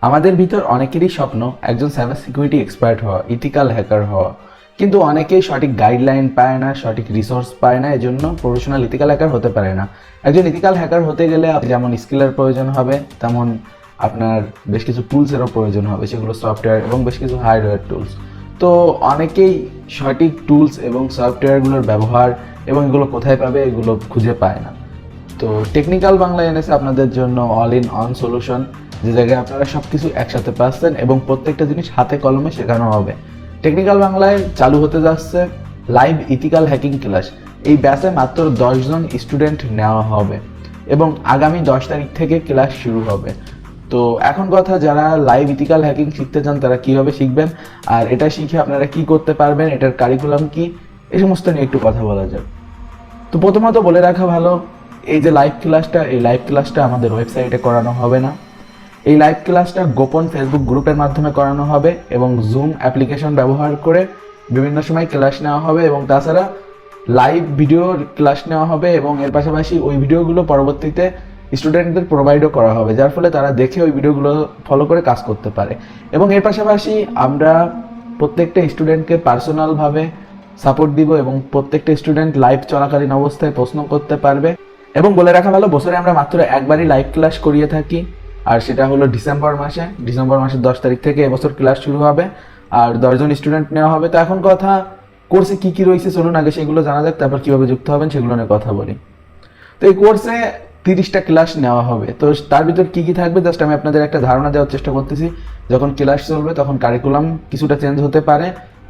আমাদের ভিতর অনেকেরই স্বপ্ন একজন সাইবার সিকিউরিটি এক্সপার্ট হওয়া, ইথিক্যাল হ্যাকার হওয়া, কিন্তু অনেকেই সঠিক গাইডলাইন পায় না, সঠিক রিসোর্স পায় না, এজন্য প্রফেশনাল ইথিক্যাল হ্যাকার হতে পারে না। একজন ইথিক্যাল হ্যাকার হতে গেলে যেমন স্কিলের প্রয়োজন হবে, তেমন আপনার বেশ কিছু টুলসেরও প্রয়োজন হবে, সেগুলো সফটওয়্যার এবং বেশ কিছু হার্ডওয়্যার টুলস। তো অনেকেই সঠিক টুলস এবং সফটওয়্যারগুলোর ব্যবহার এবং এগুলো কোথায় পাবে এগুলো খুঁজে পায় না। তো টেকনিক্যাল বাংলা এনেছে আপনাদের জন্য অল ইন অন সলিউশন, যে জায়গায় আপনারা সব কিছু একসাথে পাচ্ছেন এবং প্রত্যেকটা জিনিস হাতে কলমে শেখানো হবে। টেকনিক্যাল বাংলায় চালু হতে যাচ্ছে লাইভ ইথিক্যাল হ্যাকিং ক্লাস। এই ব্যাচে মাত্র 10 জন স্টুডেন্ট নেওয়া হবে এবং আগামী 10 তারিখ থেকে ক্লাস শুরু হবে। তো এখন কথা, যারা লাইভ ইথিক্যাল হ্যাকিং শিখতে চান তারা কীভাবে শিখবেন, আর এটা শিখে আপনারা কি করতে পারবেন, এটার কারিকুলাম কি, এই সমস্ত নিয়ে একটু কথা বলা যাক। তো প্রথমত বলে রাখা ভালো, এই যে লাইভ ক্লাসটা, এই লাইভ ক্লাসটা আমাদের ওয়েবসাইটে করানো হবে না। এই লাইভ ক্লাসটা গোপন ফেসবুক গ্রুপের মাধ্যমে করানো হবে এবং জুম অ্যাপ্লিকেশন ব্যবহার করে বিভিন্ন সময় ক্লাস নেওয়া হবে এবং তাছাড়া লাইভ ভিডিওর ক্লাস নেওয়া হবে এবং এর পাশাপাশি ওই ভিডিওগুলো পরবর্তীতে স্টুডেন্টদের প্রোভাইডও করা হবে, যার ফলে তারা দেখে ওই ভিডিওগুলো ফলো করে কাজ করতে পারে। এবং এর পাশাপাশি আমরা প্রত্যেকটা স্টুডেন্টকে পার্সোনালভাবে সাপোর্ট দিব এবং প্রত্যেকটা স্টুডেন্ট লাইভ চলাকালীন অবস্থায় প্রশ্ন করতে পারবে। এবং বলে রাখা ভালো, বছরে আমরা মাত্র একবারই লাইভ ক্লাস করিয়ে থাকি, আর সেটা হলো ডিসেম্বর মাসের 10 তারিখ থেকে এবছর ক্লাস শুরু হবে আর 10 জন স্টুডেন্ট নেওয়া হবে। তো এখন কথা, কোর্সে কী কী রয়েছে চলুন আগে সেগুলো জানা যাক, তারপর কীভাবে যুক্ত হবেন সেগুলো নিয়ে কথা বলি। তো এই কোর্সে 30টা ক্লাস নেওয়া হবে। তো তার ভিতর কী কী থাকবে জাস্ট আমি আপনাদের একটা ধারণা দেওয়ার চেষ্টা করতেছি। যখন ক্লাস চলবে তখন কারিকুলাম কিছুটা চেঞ্জ হতে পারে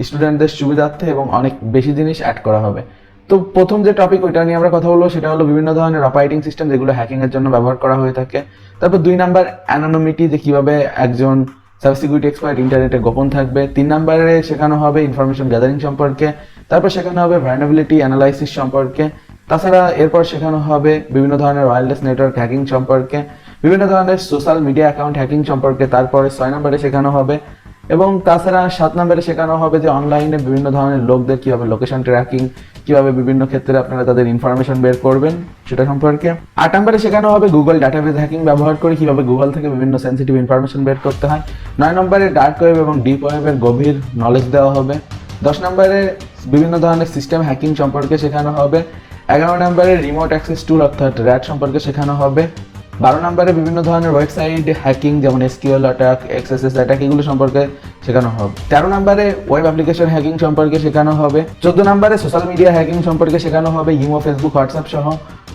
স্টুডেন্টদের সুবিধার্থে এবং অনেক বেশি জিনিস অ্যাড করা হবে। তো প্রথম যে টপিক ওইটা নিয়ে আমরা কথা বলবো সেটা হলো বিভিন্ন ধরনের অপারেটিং সিস্টেম যেগুলো হ্যাকিংয়ের জন্য ব্যবহার করা হয়ে থাকে। তারপর 2 নাম্বার অ্যানোনিমিটি, যে কীভাবে একজন সাইবার সিকিউরিটি এক্সপার্ট ইন্টারনেটে গোপন থাকবে। 3 নাম্বারে শেখানো হবে ইনফরমেশন গ্যাদারিং সম্পর্কে। তারপর শেখানো হবে ভালনারেবিলিটি অ্যানালাইসিস সম্পর্কে। তাছাড়া এরপর শেখানো হবে বিভিন্ন ধরনের ওয়্যারলেস নেটওয়ার্ক হ্যাকিং সম্পর্কে, বিভিন্ন ধরনের সোশ্যাল মিডিয়া অ্যাকাউন্ট হ্যাকিং সম্পর্কে। তারপরে 6 নাম্বারে শেখানো হবে এবং তাছাড়া 7 নাম্বারে শেখানো হবে যে অনলাইনে বিভিন্ন ধরনের লোকদের কীভাবে লোকেশন ট্র্যাকিং, কীভাবে বিভিন্ন ক্ষেত্রে আপনারা তাদের ইনফরমেশন বের করবেন সেটা সম্পর্কে। 8 নাম্বারে শেখানো হবে গুগল ডাটাবেস হ্যাকিং ব্যবহার করে কীভাবে গুগল থেকে বিভিন্ন সেন্সিটিভ ইনফরমেশন বের করতে হয়। 9 নম্বরে ডার্ক ওয়েব এবং ডিপ ওয়েবের গভীর নলেজ দেওয়া হবে। 10 নম্বরে বিভিন্ন ধরনের সিস্টেম হ্যাকিং সম্পর্কে শেখানো হবে। 11 নম্বরে রিমোট অ্যাক্সেস টুল অর্থাৎ র্যাট সম্পর্কে শেখানো হবে। 12 নম্বরে বিভিন্ন ধরনের ওয়েবসাইট হ্যাকিং যেমন এসকিউএল অ্যাটাক, এক্সএসএস অ্যাটাক, এগুলো সম্পর্কে শেখানো হবে। 13 নম্বরে ওয়েব অ্যাপ্লিকেশন হ্যাকিং সম্পর্কে শেখানো হবে। 14 নম্বরে সোশ্যাল মিডিয়া হ্যাকিং সম্পর্কে শেখানো হবে, ইমো, ফেসবুক, হোয়াটসঅ্যাপ সহ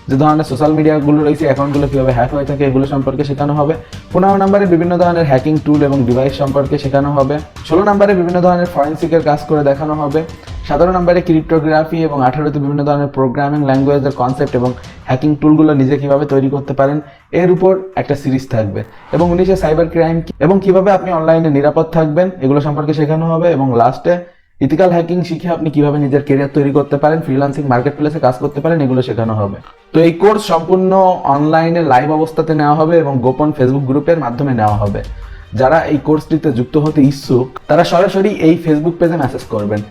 যে ধরনের সোশ্যাল মিডিয়াগুলো রয়েছে অ্যাকাউন্টগুলো কীভাবে হ্যাক হয়ে থাকে এগুলো সম্পর্কে শেখানো হবে। 15 নম্বরে বিভিন্ন ধরনের হ্যাকিং টুল এবং ডিভাইস সম্পর্কে শেখানো হবে। 16 নম্বরে বিভিন্ন ধরনের ফরেন্সিকের কাজ করে দেখানো হবে। 17 নম্বরে ক্রিপ্টোগ্রাফি এবং 18তে বিভিন্ন ধরনের প্রোগ্রামিং ল্যাঙ্গুয়েজের কনসেপ্ট এবং হ্যাকিং টুলগুলো নিজে কীভাবে তৈরি করতে পারেন এর উপর একটা সিরিজ থাকবে। এবং 19 সাইবার ক্রাইম এবং কীভাবে আপনি অনলাইনে নিরাপদ থাকবেন এগুলো সম্পর্কে শেখানো হবে। এবং লাস্টে ইথিক্যাল হ্যাকিং শিখে আপনি কীভাবে নিজের কেরিয়ার তৈরি করতে পারেন, ফ্রিল্যান্সিং মার্কেট প্লেসে কাজ করতে পারেন, এগুলো শেখানো হবে। তো এই কোর্স সম্পূর্ণ অনলাইনে লাইভ অবস্থাতে নেওয়া হবে এবং গোপন ফেসবুক গ্রুপের মাধ্যমে নেওয়া হবে। যারা এই কোর্সটিতে যুক্ত হতে ইচ্ছুক তারা সরাসরি এই ফেসবুক পেজে মেসেজ করবেন।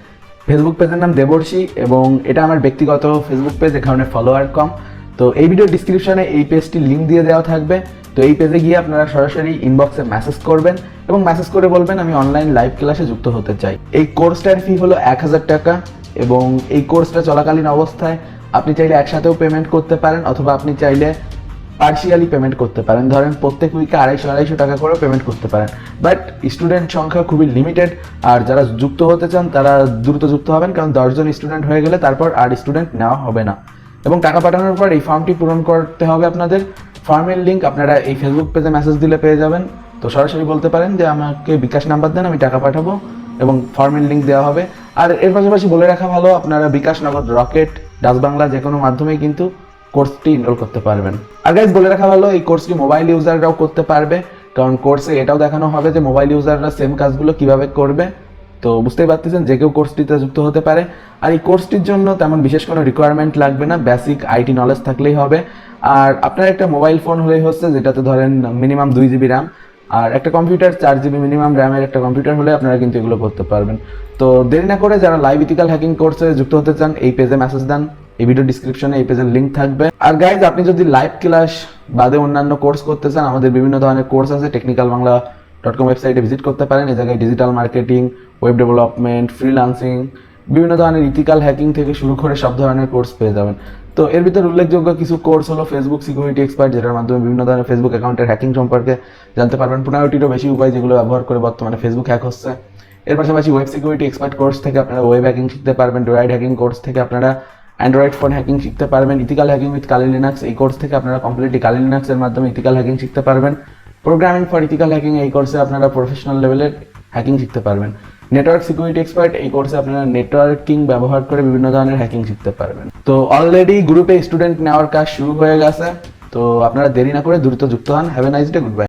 ফেসবুক পেজের নাম দেবর্ষি এবং এটা আমার ব্যক্তিগত ফেসবুক পেজ, এখানে ফলোয়ার কম। তো এই ভিডিও ডিসক্রিপশনে এই পেজটির লিঙ্ক দিয়ে দেওয়া থাকবে। তো এই পেজে গিয়ে আপনারা সরাসরি ইনবক্সে মেসেজ করবেন এবং মেসেজ করে বলবেন আমি অনলাইন লাইভ ক্লাসে যুক্ত হতে চাই। এই কোর্সটার ফি হলো 1000 টাকা এবং এই কোর্সটা চলাকালীন অবস্থায় আপনি চাইলে একসাথেও পেমেন্ট করতে পারেন অথবা আপনি চাইলে পার্শিয়ালি পেমেন্ট করতে পারেন। ধরেন প্রত্যেক উইকে 250-250 টাকা করেও পেমেন্ট করতে পারেন, বাট স্টুডেন্ট সংখ্যা খুবই লিমিটেড। আর যারা যুক্ত হতে চান তারা দ্রুত যুক্ত হবেন, কারণ 10 জন স্টুডেন্ট হয়ে গেলে তারপর আর স্টুডেন্ট নেওয়া হবে না। এবং টাকা পাঠানোর পর এই ফর্মটি পূরণ করতে হবে আপনাদের। ফর্মের লিঙ্ক আপনারা এই ফেসবুক পেজে মেসেজ দিলে পেয়ে যাবেন। তো সরাসরি বলতে পারেন যে আমাকে বিকাশ নাম্বার দেন, আমি টাকা পাঠাবো এবং ফর্মের লিঙ্ক দেওয়া হবে। আর এর পাশাপাশি বলে রাখা ভালো, আপনারা বিকাশ, নগদ, রকেট, ডাচ বাংলা যে কোনো মাধ্যমেই কিন্তু কোর্সটি এনরোল করতে পারবেন। আর গাইজ বলে রাখা ভালো, এই কোর্সটি মোবাইল ইউজাররাও করতে পারবে, কারণ কোর্সে এটাও দেখানো হবে যে মোবাইল ইউজাররা সেম কাজগুলো কিভাবে করবে। তো বুঝতেই পারতেছেন যে কেউ কোর্সটিতে যুক্ত হতে পারে। আর এই কোর্সটির জন্য তেমন বিশেষ কোনো রিকোয়ারমেন্ট লাগবে না, বেসিক আইটি নলেজ থাকলেই হবে। আর আপনার একটা মোবাইল ফোন হলেই হচ্ছে, যেটাতে ধরেন মিনিমাম 2 GB র্যাম আর একটা কম্পিউটার 4 GB মিনিমাম র্যামের একটা কম্পিউটার হলে আপনারা কিন্তু এগুলো করতে পারবেন। তো দেরি না করে যারা লাইভ ইথিক্যাল হ্যাকিং কোর্সে যুক্ত হতে চান এই পেজে মেসেজ দেন, এই ভিডিও ডিসক্রিপশনে এই পেজের লিঙ্ক থাকবে। আর গাইজ আপনি যদি লাইভ ক্লাস বাদে অন্যান্য কোর্স করতে চান, আমাদের বিভিন্ন ধরনের কোর্স আছে, টেকনিক্যাল বাংলা www.devicegadget.com ওয়েবসাইটে ভিজিট করতে পারেন। এই জায়গায় digital marketing, web development, freelancing, বিভিন্ন ধরনের ইথিক্যাল হ্যাকিং থেকে শুরু করে সব ধরনের কোর্স পেয়ে যাবেন। তো এর ভিতরে উল্লেখযোগ্য কিছু কোর্স হলো ফেসবুক সিকিউরিটি এক্সপার্ট, যেটার মাধ্যমে বিভিন্ন ধরনের ফেসবুক অ্যাকাউন্টের হ্যাকিং সম্পর্কে জানতে পারবেন। 15টিরও বেশি উপায় যেগুলো ব্যবহার করে বর্তমানে ফেসবুক হ্যাক হচ্ছে। এর পাশাপাশি ওয়েব সিকিউরিটি এক্সপার্ট কোর্স থেকে আপনারা ওয়েব হ্যাকিং শিখতে পারবেন। ড্রয়েড হ্যাকিং কোর্স থেকে আপনারা অ্যান্ড্রয়েড ফোন হ্যাকিং শিখতে পারবেন। Ethical hacking with Kali Linux, এই কোর্স থেকে আপনারা কমপ্লিটলি কালি লিনাক্সের মাধ্যমে ইথিক্যাল হ্যাকিং শিখতে পারবেন। প্রোগ্রামিং ফর ইথিক্যাল হ্যাকিং, এই কোর্সে আপনারা প্রফেশনাল লেভেলের হ্যাকিং শিখতে পারবেন। নেটওয়ার্ক সিকিউরিটি এক্সপার্ট, এই কোর্সে আপনারা নেটওয়ার্কিং ব্যবহার করে বিভিন্ন ধরনের হ্যাকিং শিখতে পারবেন। তো অলরেডি গ্রুপে স্টুডেন্ট নেওয়ার কাজ শুরু হয়ে গেছে, তো আপনারা দেরি না করে দ্রুত যুক্ত হন। Have a nice day, good bye.